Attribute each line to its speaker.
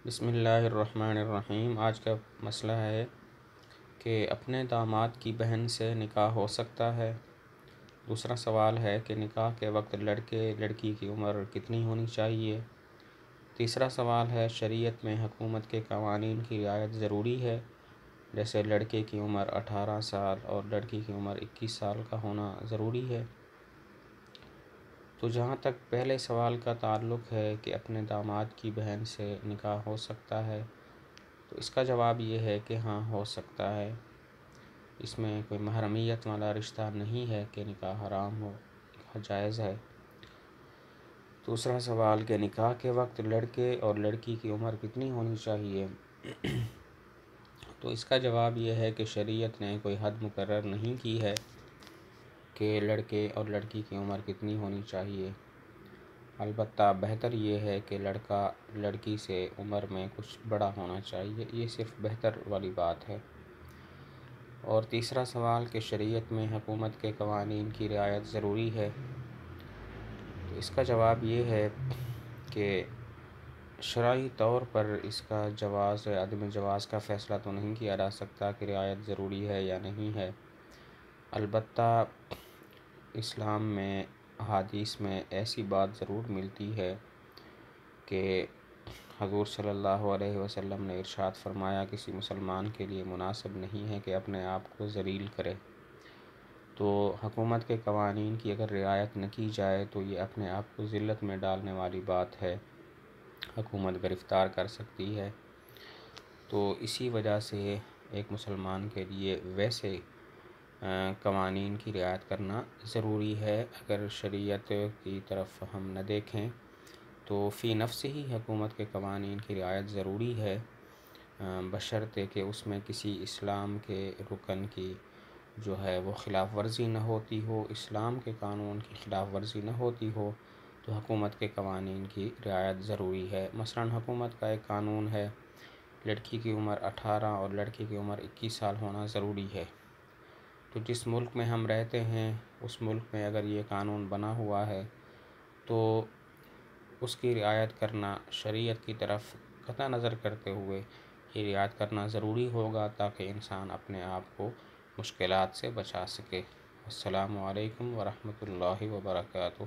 Speaker 1: بسم اللہ الرحمن الرحیم۔ آج کا مسئلہ ہے کہ اپنے داماد کی بہن سے نکاح ہو سکتا ہے۔ دوسرا سوال ہے کہ نکاح کے وقت لڑکے لڑکی کی عمر کتنی ہونی چاہیے۔ تیسرا سوال ہے شریعت میں حکومت کے قوانین کی رعایت ضروری ہے، جیسے لڑکے کی عمر 18 سال اور لڑکی کی عمر 21 سال کا ہونا ضروری ہے۔ تو جہاں تک پہلے سوال کا تعلق ہے کہ اپنے داماد کی بہن سے نکاح ہو سکتا ہے، تو اس کا جواب یہ ہے کہ ہاں ہو سکتا ہے۔ اس میں کوئی محرمیت والا رشتہ نہیں ہے کہ نکاح حرام ہو، جائز ہے۔ دوسرا سوال کہ نکاح کے وقت لڑکے اور لڑکی کی عمر کتنی ہونی چاہیے، تو اس کا جواب یہ ہے کہ شریعت نے کوئی حد مقرر نہیں کی ہے کہ لڑکے اور لڑکی کی عمر کتنی ہونی چاہیے۔ البتہ بہتر یہ ہے کہ لڑکا لڑکی سے عمر میں کچھ بڑا ہونا چاہیے، یہ صرف بہتر والی بات ہے۔ اور تیسرا سوال کہ شریعت میں حکومت کے قوانین کی رعایت ضروری ہے، تو اس کا جواب یہ ہے کہ شرعی طور پر اس کا جواز یا عدم جواز کا فیصلہ تو نہیں کیا جا سکتا کہ رعایت ضروری ہے یا نہیں ہے۔ البتہ اسلام میں احادیث میں ایسی بات ضرور ملتی ہے کہ حضور صلی اللہ علیہ وسلم نے ارشاد فرمایا کسی مسلمان کے لیے مناسب نہیں ہے کہ اپنے آپ کو ذلیل کرے۔ تو حکومت کے قوانین کی اگر رعایت نہ کی جائے تو یہ اپنے آپ کو ذلت میں ڈالنے والی بات ہے، حکومت گرفتار کر سکتی ہے۔ تو اسی وجہ سے ایک مسلمان کے لیے ویسے قوانین کی رعایت کرنا ضروری ہے۔ اگر شریعت کی طرف ہم نہ دیکھیں تو فی نفس ہی حکومت کے قوانین کی رعایت ضروری ہے، بشرطے کہ اس میں کسی اسلام کے رکن کی جو ہے وہ خلاف ورزی نہ ہوتی ہو، اسلام کے قانون کی خلاف ورزی نہ ہوتی ہو، تو حکومت کے قوانین کی رعایت ضروری ہے۔ مثلاً حکومت کا ایک قانون ہے لڑکی کی عمر 18 اور لڑکی کی عمر 21 سال ہونا ضروری ہے۔ تو جس ملک میں ہم رہتے ہیں اس ملک میں اگر یہ قانون بنا ہوا ہے تو اس کی رعایت کرنا شریعت کی طرف قطع نظر کرتے ہوئے یہ رعایت کرنا ضروری ہوگا تاکہ انسان اپنے آپ کو مشکلات سے بچا سکے۔ السلام علیکم ورحمۃ اللہ وبرکاتہ۔